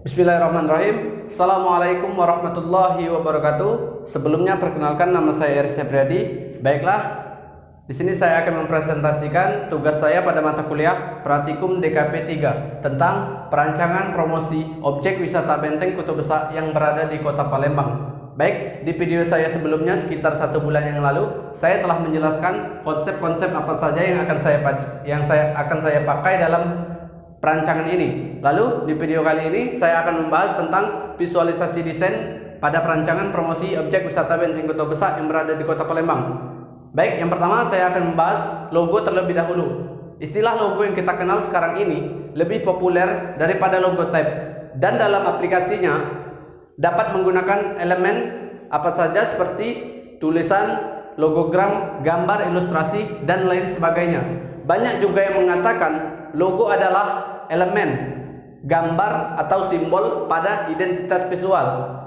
Bismillahirrahmanirrahim. Assalamualaikum warahmatullahi wabarakatuh. Sebelumnya perkenalkan, nama saya Eris Syafriadi. Baiklah, di sini saya akan mempresentasikan tugas saya pada mata kuliah Pratikum DKP 3 tentang perancangan promosi objek wisata Benteng Kota Besar yang berada di Kota Palembang. Baik, di video saya sebelumnya sekitar 1 bulan yang lalu, saya telah menjelaskan konsep-konsep apa saja yang akan saya pakai dalam perancangan ini. Lalu di video kali ini saya akan membahas tentang visualisasi desain pada perancangan promosi objek wisata Benteng Kota Besar yang berada di Kota Palembang. Baik, yang pertama saya akan membahas logo terlebih dahulu. Istilah logo yang kita kenal sekarang ini lebih populer daripada logo type, dan dalam aplikasinya dapat menggunakan elemen apa saja seperti tulisan, logogram, gambar, ilustrasi, dan lain sebagainya. Banyak juga yang mengatakan logo adalah elemen, gambar atau simbol pada identitas visual.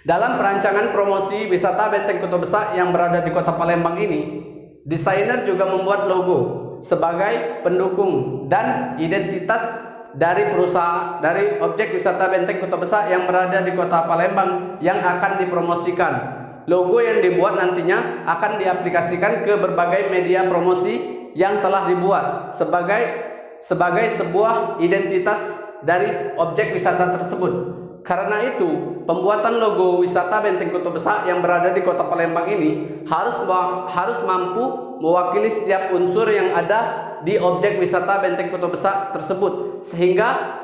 Dalam perancangan promosi wisata Benteng Kota Besar yang berada di Kota Palembang ini, desainer juga membuat logo sebagai pendukung dan identitas dari perusahaan dari objek wisata Benteng Kota Besar yang berada di Kota Palembang yang akan dipromosikan. Logo yang dibuat nantinya akan diaplikasikan ke berbagai media promosi yang telah dibuat sebagai sebuah identitas dari objek wisata tersebut. Karena itu, pembuatan logo wisata Benteng Kota Besar yang berada di Kota Palembang ini harus mampu mewakili setiap unsur yang ada di objek wisata Benteng Kota Besar tersebut, sehingga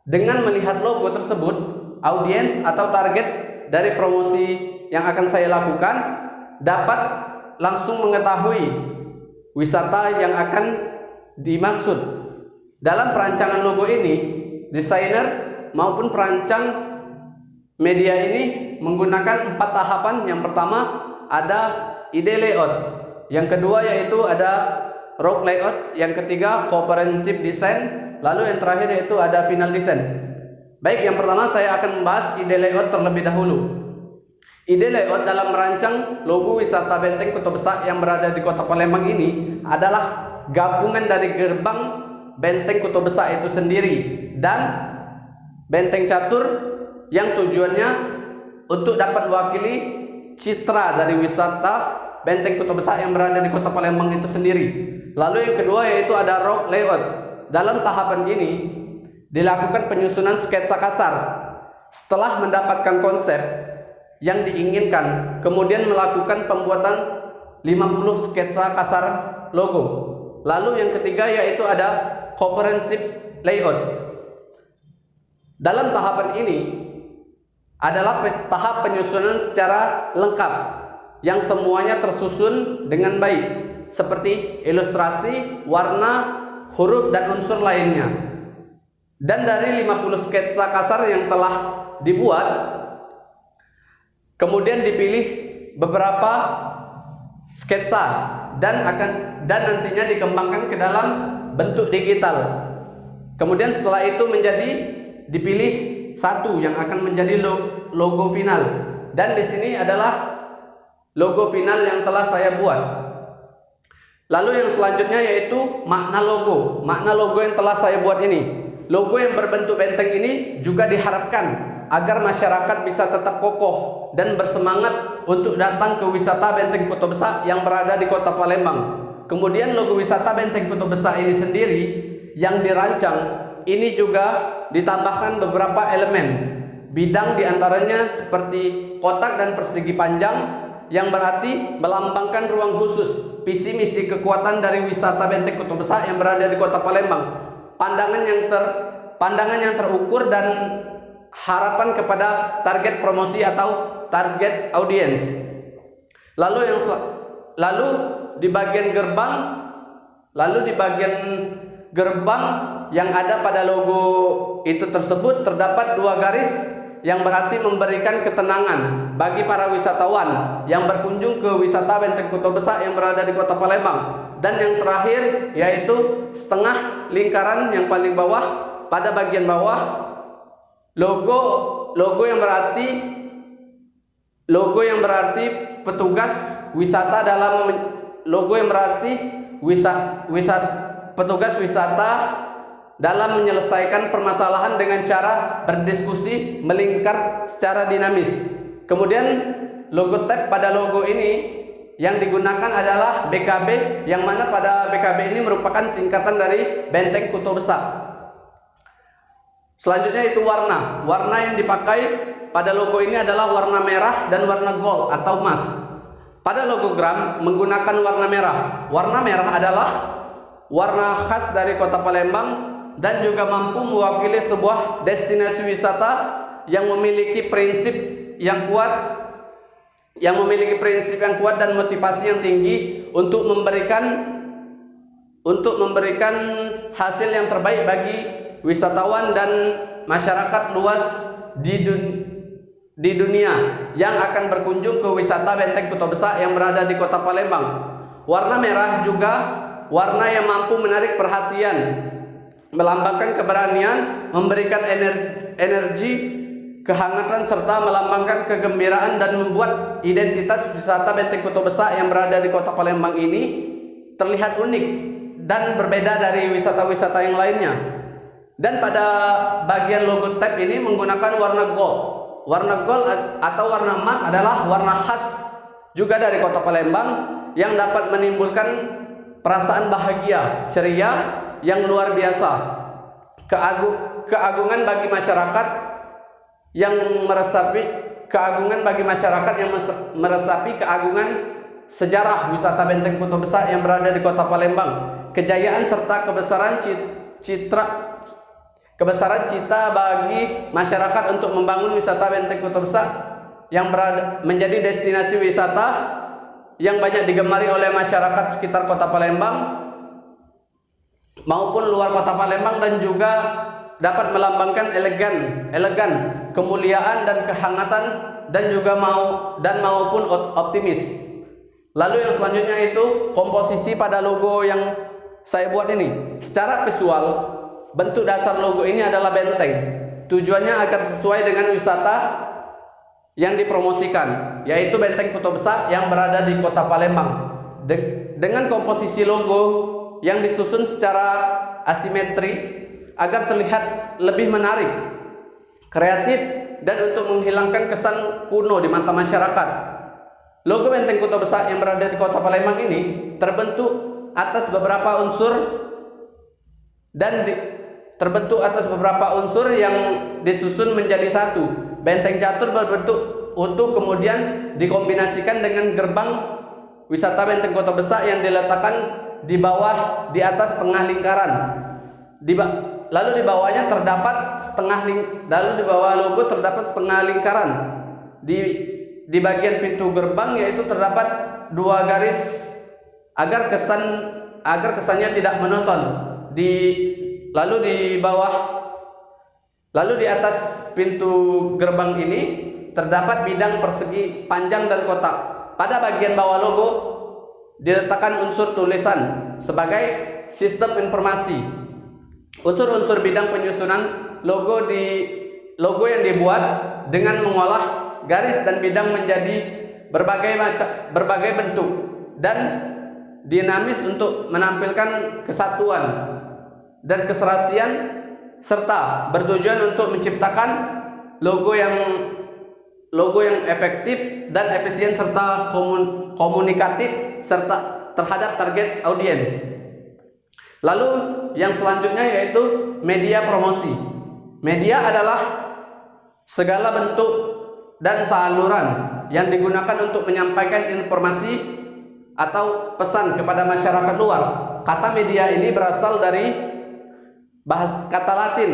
dengan melihat logo tersebut, audiens atau target dari promosi yang akan saya lakukan dapat langsung mengetahui wisata yang akan dimaksud. Dalam perancangan logo ini, desainer maupun perancang media ini menggunakan 4 tahapan. Yang pertama ada ide layout, yang kedua yaitu ada rough layout, yang ketiga comprehensive design, lalu yang terakhir yaitu ada final design. Baik, yang pertama saya akan membahas ide layout terlebih dahulu. Ide layout dalam merancang logo wisata Benteng Kota Besar yang berada di Kota Palembang ini adalah gabungan dari gerbang Benteng Kota Besar itu sendiri dan benteng catur yang tujuannya untuk dapat mewakili citra dari wisata Benteng Kota Besar yang berada di Kota Palembang itu sendiri. Lalu yang kedua yaitu ada rough layout. Dalam tahapan ini dilakukan penyusunan sketsa kasar. Setelah mendapatkan konsep yang diinginkan, kemudian melakukan pembuatan 50 sketsa kasar logo. Lalu yang ketiga yaitu ada comprehensive layout. Dalam tahapan ini adalah tahap penyusunan secara lengkap yang semuanya tersusun dengan baik, seperti ilustrasi, warna, huruf, dan unsur lainnya. Dan dari 50 sketsa kasar yang telah dibuat, kemudian dipilih beberapa sketsa dan nantinya dikembangkan ke dalam bentuk digital. Kemudian setelah itu dipilih satu yang akan menjadi logo final. Dan di sini adalah logo final yang telah saya buat. Lalu yang selanjutnya yaitu makna logo. Makna logo yang telah saya buat ini. Logo yang berbentuk benteng ini juga diharapkan agar masyarakat bisa tetap kokoh dan bersemangat untuk datang ke wisata Benteng Kota Besar yang berada di Kota Palembang. Kemudian logo wisata Benteng Kota Besar ini sendiri yang dirancang ini juga ditambahkan beberapa elemen bidang, diantaranya seperti kotak dan persegi panjang yang berarti melambangkan ruang khusus, visi misi kekuatan dari wisata Benteng Kota Besar yang berada di Kota Palembang, pandangan yang terukur dan harapan kepada target promosi atau target audiens. Lalu di bagian gerbang yang ada pada logo itu tersebut terdapat 2 garis yang berarti memberikan ketenangan bagi para wisatawan yang berkunjung ke wisata Benteng Kota Besar yang berada di Kota Palembang. Dan yang terakhir yaitu setengah lingkaran yang paling bawah, pada bagian bawah logo yang berarti petugas wisata petugas wisata dalam menyelesaikan permasalahan dengan cara berdiskusi melingkar secara dinamis. Kemudian logotype pada logo ini yang digunakan adalah BKB, yang mana pada BKB ini merupakan singkatan dari Benteng Kuto Besak. Selanjutnya itu warna. Warna yang dipakai pada logo ini adalah warna merah dan warna gold atau emas. Pada logogram menggunakan warna merah. Warna merah adalah warna khas dari Kota Palembang dan juga mampu mewakili sebuah destinasi wisata yang memiliki prinsip yang kuat, dan motivasi yang tinggi untuk memberikan hasil yang terbaik bagi wisatawan dan masyarakat luas di dunia yang akan berkunjung ke wisata Benteng Kuto Besak yang berada di Kota Palembang. Warna merah juga warna yang mampu menarik perhatian, melambangkan keberanian, memberikan energi, kehangatan, serta melambangkan kegembiraan dan membuat identitas wisata Benteng Kuto Besak yang berada di Kota Palembang ini terlihat unik dan berbeda dari wisata-wisata yang lainnya. Dan pada bagian logotype ini menggunakan warna gold. Warna gold atau warna emas adalah warna khas juga dari Kota Palembang yang dapat menimbulkan perasaan bahagia, ceria yang luar biasa, keagungan bagi masyarakat yang meresapi keagungan sejarah wisata Benteng Kuto Besak yang berada di Kota Palembang, kejayaan serta kebesaran cita bagi masyarakat untuk membangun wisata Benteng Kuto Besak yang menjadi destinasi wisata yang banyak digemari oleh masyarakat sekitar Kota Palembang maupun luar Kota Palembang, dan juga dapat melambangkan elegan, kemuliaan dan kehangatan, dan juga maupun optimis. Lalu yang selanjutnya itu komposisi pada logo yang saya buat ini. Secara visual, bentuk dasar logo ini adalah benteng. Tujuannya agar sesuai dengan wisata yang dipromosikan, yaitu Benteng Kuto Besak yang berada di Kota Palembang. Dengan komposisi logo yang disusun secara asimetri agar terlihat lebih menarik, kreatif, dan untuk menghilangkan kesan kuno di mata masyarakat. Logo Benteng Kuto Besak yang berada di Kota Palembang ini terbentuk atas beberapa unsur yang disusun menjadi satu. Benteng catur berbentuk utuh kemudian dikombinasikan dengan gerbang wisata Benteng Kuto Besak yang diletakkan di atas setengah lingkaran. Lalu di bawahnya terdapat di bawah logo terdapat setengah lingkaran. Di bagian pintu gerbang yaitu terdapat 2 garis agar kesannya tidak monoton. Lalu di atas pintu gerbang ini terdapat bidang persegi panjang dan kotak. Pada bagian bawah logo diletakkan unsur tulisan sebagai sistem informasi. Unsur-unsur bidang penyusunan logo yang dibuat dengan mengolah garis dan bidang menjadi berbagai bentuk dan dinamis untuk menampilkan kesatuan dan keserasian, serta bertujuan untuk menciptakan logo yang efektif dan efisien serta komunikatif serta terhadap target audiens. Lalu yang selanjutnya yaitu media promosi. Media adalah segala bentuk dan saluran yang digunakan untuk menyampaikan informasi atau pesan kepada masyarakat luar. Kata media ini berasal dari kata Latin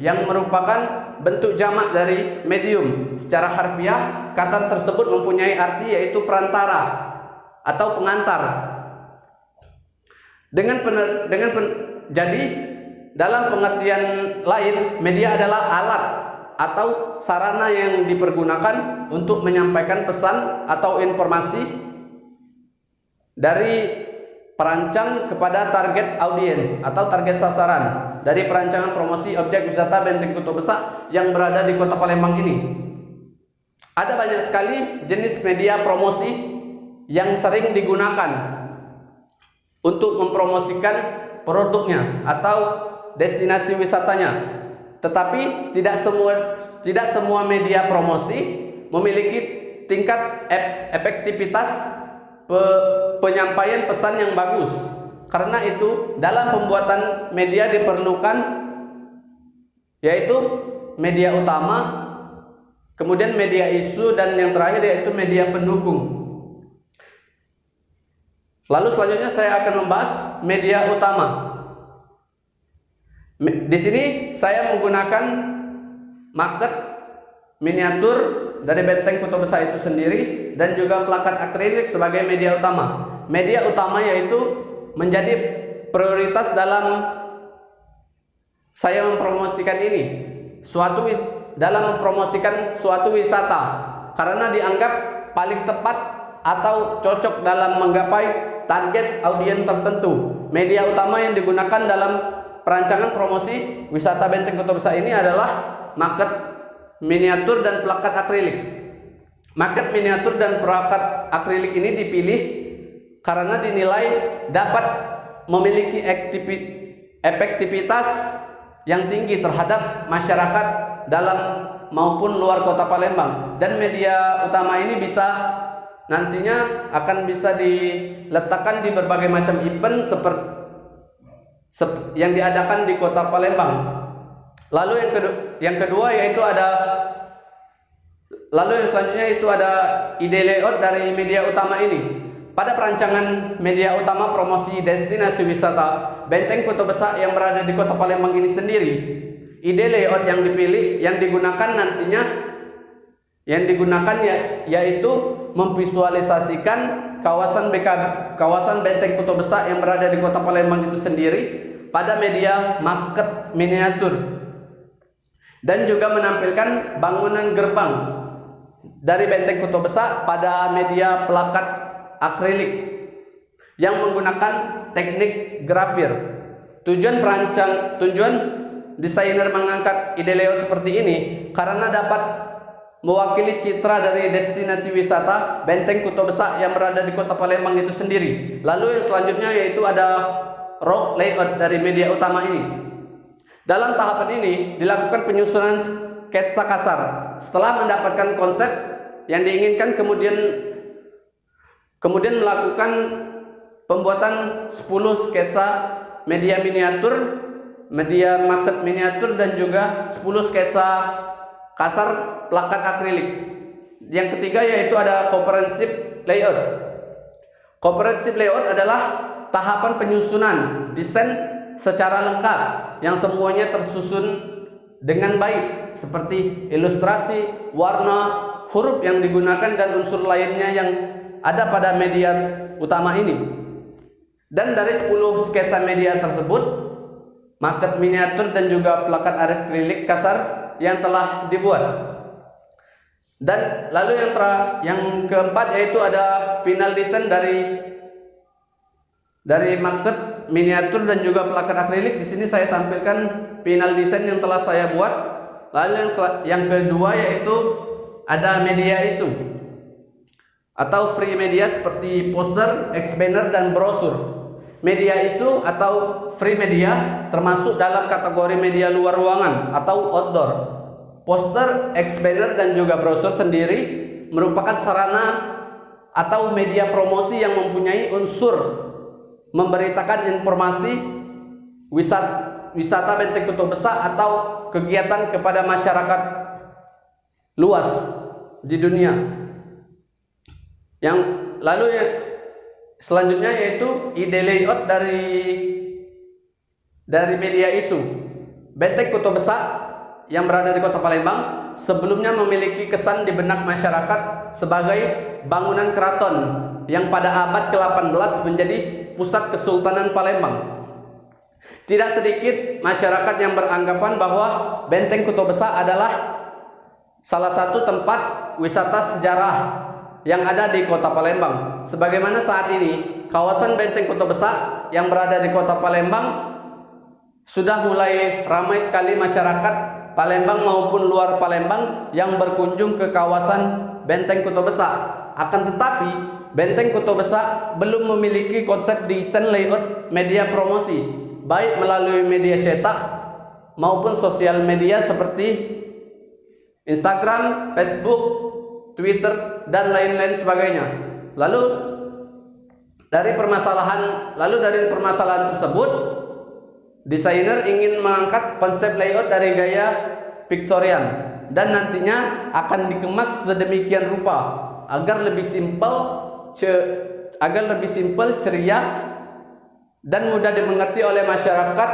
yang merupakan bentuk jamak dari medium. Secara harfiah, kata tersebut mempunyai arti yaitu perantara atau pengantar. Jadi dalam pengertian lain, media adalah alat atau sarana yang dipergunakan untuk menyampaikan pesan atau informasi dari perancang kepada target audiens atau target sasaran dari perancangan promosi objek wisata Benteng Kuto Besak yang berada di Kota Palembang ini. Ada banyak sekali jenis media promosi yang sering digunakan untuk mempromosikan produknya atau destinasi wisatanya. Tetapi tidak semua media promosi memiliki tingkat efektivitas penyampaian pesan yang bagus. Karena itu dalam pembuatan media diperlukan yaitu media utama, kemudian media isu, dan yang terakhir yaitu media pendukung. Lalu selanjutnya saya akan membahas media utama. Di sini saya menggunakan market miniatur dari Benteng Kota Besar itu sendiri dan juga plakat akrilik sebagai media utama. Media utama yaitu menjadi prioritas dalam saya mempromosikan ini, dalam mempromosikan suatu wisata, karena dianggap paling tepat atau cocok dalam menggapai target audiens tertentu. Media utama yang digunakan dalam perancangan promosi wisata Benteng Kota Besar ini adalah market miniatur dan plakat akrilik. Market miniatur dan plakat akrilik ini dipilih karena dinilai dapat memiliki efektivitas yang tinggi terhadap masyarakat dalam maupun luar kota Palembang. Dan media utama ini nantinya akan bisa diletakkan di berbagai macam event seperti yang diadakan di kota Palembang. Lalu yang selanjutnya itu ada ide layout dari media utama ini. Pada perancangan media utama promosi destinasi wisata Benteng Kota Besar yang berada di kota Palembang ini sendiri, ide layout yang digunakan yaitu memvisualisasikan kawasan Benteng Kota Besar yang berada di kota Palembang itu sendiri pada media market miniatur, dan juga menampilkan bangunan gerbang dari Benteng Kota Besar pada media plakat akrilik yang menggunakan teknik grafir. Tujuan desainer mengangkat ide layout seperti ini karena dapat mewakili citra dari destinasi wisata Benteng Kota Besar yang berada di kota Palembang itu sendiri. Lalu yang selanjutnya yaitu ada rock layout dari media utama ini. Dalam tahapan ini dilakukan penyusunan sketsa kasar. Setelah mendapatkan konsep yang diinginkan, kemudian melakukan pembuatan 10 sketsa media miniatur, media market miniatur, dan juga 10 sketsa kasar plakat akrilik. Yang ketiga yaitu ada comprehensive layout. Comprehensive layout adalah tahapan penyusunan desain secara lengkap yang semuanya tersusun dengan baik, seperti ilustrasi, warna, huruf yang digunakan, dan unsur lainnya yang ada pada media utama ini. Dan dari 10 sketsa media tersebut, market miniatur dan juga plakat akrilik kasar yang telah dibuat. Dan lalu yang keempat yaitu ada final design dari market miniatur dan juga plakat akrilik. Di sini saya tampilkan final design yang telah saya buat. Lalu yang kedua yaitu ada media isu atau free media seperti poster, expander, dan brosur. Media isu atau free media termasuk dalam kategori media luar ruangan atau outdoor. Poster, expander, dan juga brosur sendiri merupakan sarana atau media promosi yang mempunyai unsur memberitakan informasi wisata Benteng Kota Besar atau kegiatan kepada masyarakat luas di dunia. Yang lalu selanjutnya yaitu ide layout dari media isu. Benteng Kota Besar yang berada di kota Palembang sebelumnya memiliki kesan di benak masyarakat sebagai bangunan keraton yang pada abad ke-18 menjadi pusat Kesultanan Palembang. Tidak sedikit masyarakat yang beranggapan bahwa Benteng Kota Besar adalah salah satu tempat wisata sejarah yang ada di kota Palembang. Sebagaimana saat ini kawasan Benteng Kota Besar yang berada di kota Palembang sudah mulai ramai sekali masyarakat Palembang maupun luar Palembang yang berkunjung ke kawasan Benteng Kota Besar. Akan tetapi Benteng Kota Besar belum memiliki konsep desain layout media promosi baik melalui media cetak maupun sosial media seperti Instagram, Facebook, Twitter, dan lain-lain sebagainya. Lalu dari permasalahan tersebut, desainer ingin mengangkat konsep layout dari gaya Victorian dan nantinya akan dikemas sedemikian rupa agar lebih simpel, ceria, dan mudah dimengerti oleh masyarakat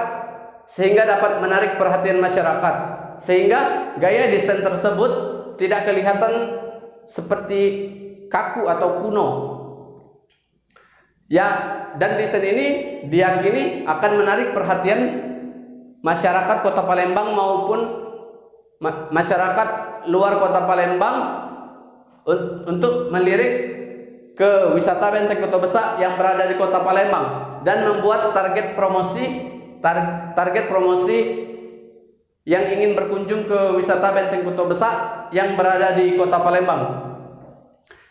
sehingga dapat menarik perhatian masyarakat, sehingga gaya desain tersebut tidak kelihatan seperti kaku atau kuno. Ya, dan desain ini diyakini akan menarik perhatian masyarakat Kota Palembang maupun masyarakat luar Kota Palembang untuk melirik ke wisata Benteng Kota Besak yang berada di Kota Palembang dan membuat target promosi yang ingin berkunjung ke wisata Benteng Kota Besak yang berada di Kota Palembang.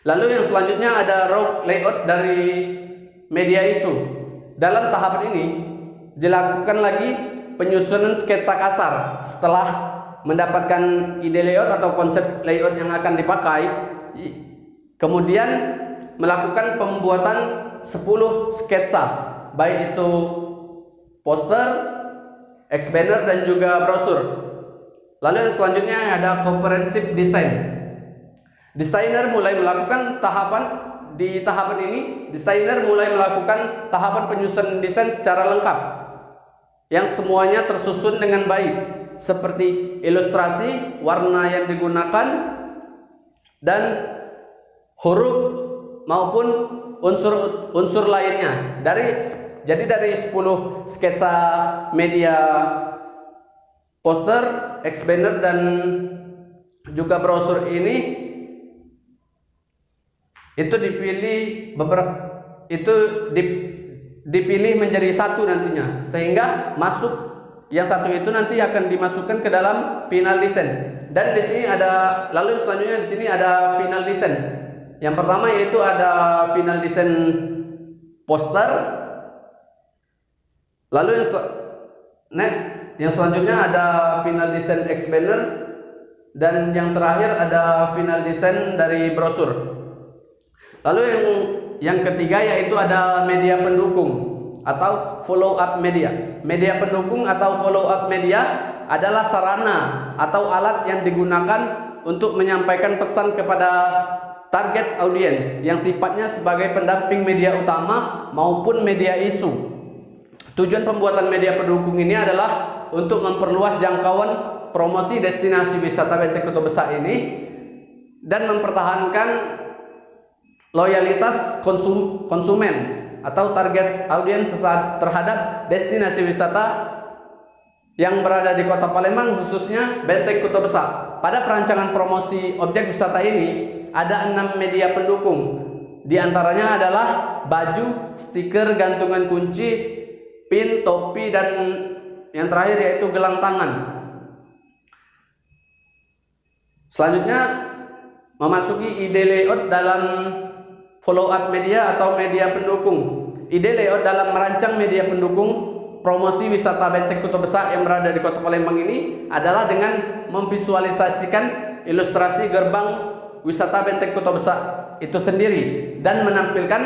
Lalu yang selanjutnya ada road layout dari media isu. Dalam tahapan ini dilakukan lagi penyusunan sketsa kasar setelah mendapatkan ide layout atau konsep layout yang akan dipakai. Kemudian melakukan pembuatan 10 sketsa, baik itu poster, X-banner, dan juga brosur. Lalu yang selanjutnya ada comprehensive design. Desainer mulai melakukan tahapan ini, desainer mulai melakukan tahapan penyusunan desain secara lengkap yang semuanya tersusun dengan baik, seperti ilustrasi, warna yang digunakan, dan huruf maupun unsur lainnya. Jadi dari 10 sketsa media poster, X-banner, dan juga brosur ini itu dipilih menjadi satu nantinya, sehingga yang satu itu nanti akan dimasukkan ke dalam final design. Dan di sini lalu selanjutnya di sini ada final design. Yang pertama yaitu ada final design poster. Lalu yang selanjutnya ada final design X-banner, dan yang terakhir ada final design dari brosur. Lalu yang ketiga yaitu ada media pendukung atau follow up media. Media pendukung atau follow up media adalah sarana atau alat yang digunakan untuk menyampaikan pesan kepada target audiens yang sifatnya sebagai pendamping media utama maupun media isu. Tujuan pembuatan media pendukung ini adalah untuk memperluas jangkauan promosi destinasi wisata Benteng Kota Besak ini dan mempertahankan loyalitas konsumen atau target audiens terhadap destinasi wisata yang berada di Kota Palembang, khususnya Benteng Kota Besak. Pada perancangan promosi objek wisata ini ada 6 media pendukung. Di antaranya adalah baju, stiker, gantungan kunci, pin, topi, dan yang terakhir yaitu gelang tangan. Selanjutnya memasuki ide layout dalam follow up media atau media pendukung. Ide layout dalam merancang media pendukung promosi wisata Benteng Kota Besak yang berada di Kota Palembang ini adalah dengan memvisualisasikan ilustrasi gerbang wisata Benteng Kota Besak itu sendiri dan menampilkan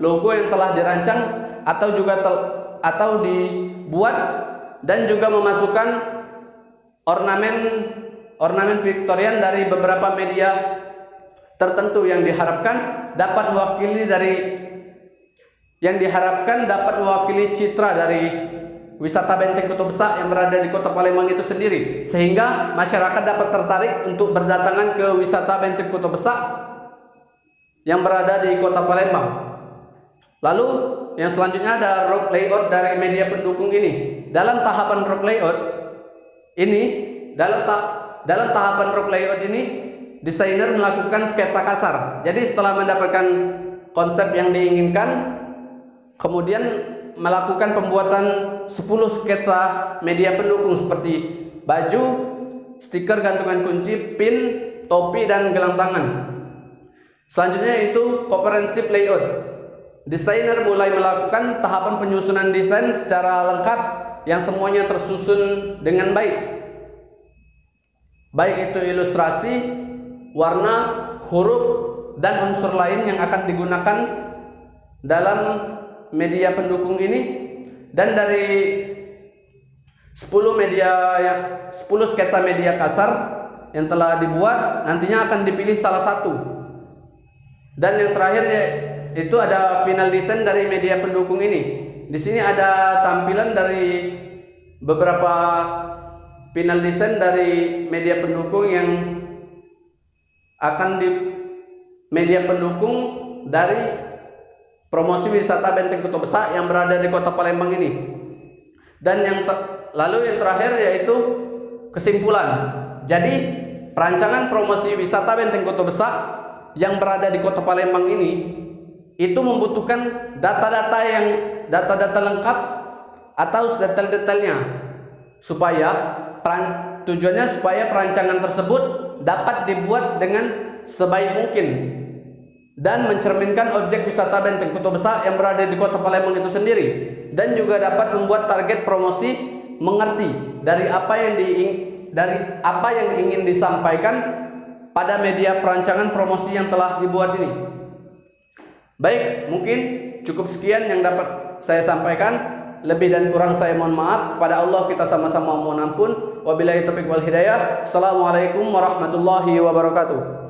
logo yang telah dirancang atau dibuat, dan juga memasukkan ornamen Victorian dari beberapa media tertentu yang diharapkan dapat mewakili citra dari wisata Benteng Kota Besak yang berada di Kota Palembang itu sendiri, sehingga masyarakat dapat tertarik untuk berdatangan ke wisata Benteng Kota Besak yang berada di Kota Palembang. Lalu yang selanjutnya ada road layout dari media pendukung ini. Dalam tahapan road layout ini desainer melakukan sketsa kasar. Jadi setelah mendapatkan konsep yang diinginkan, kemudian melakukan pembuatan 10 sketsa media pendukung seperti baju, stiker, gantungan kunci, pin, topi, dan gelang tangan. Selanjutnya itu comprehensive layout. Desainer mulai melakukan tahapan penyusunan desain secara lengkap yang semuanya tersusun dengan baik. Baik itu ilustrasi, warna, huruf, dan unsur lain yang akan digunakan dalam media pendukung ini. Dan dari 10 sketsa media kasar yang telah dibuat, nantinya akan dipilih salah satu. Dan yang terakhir itu ada final design dari media pendukung ini. Di sini ada tampilan dari beberapa final design dari media pendukung yang akan di media pendukung dari promosi wisata Benteng Kota Besar yang berada di Kota Palembang ini. Dan lalu yang terakhir yaitu kesimpulan. Jadi perancangan promosi wisata Benteng Kota Besar yang berada di Kota Palembang ini itu membutuhkan data-data lengkap atau detail-detailnya tujuannya supaya perancangan tersebut dapat dibuat dengan sebaik mungkin dan mencerminkan objek wisata Benteng Kota Besar yang berada di Kota Palembang itu sendiri, dan juga dapat membuat target promosi mengerti dari apa yang ingin disampaikan pada media perancangan promosi yang telah dibuat ini. Baik, mungkin cukup sekian yang dapat saya sampaikan. Lebih dan kurang saya mohon maaf. Kepada Allah kita sama-sama mohon ampun. Wabillahi taufiq wal hidayah. Assalamualaikum warahmatullahi wabarakatuh.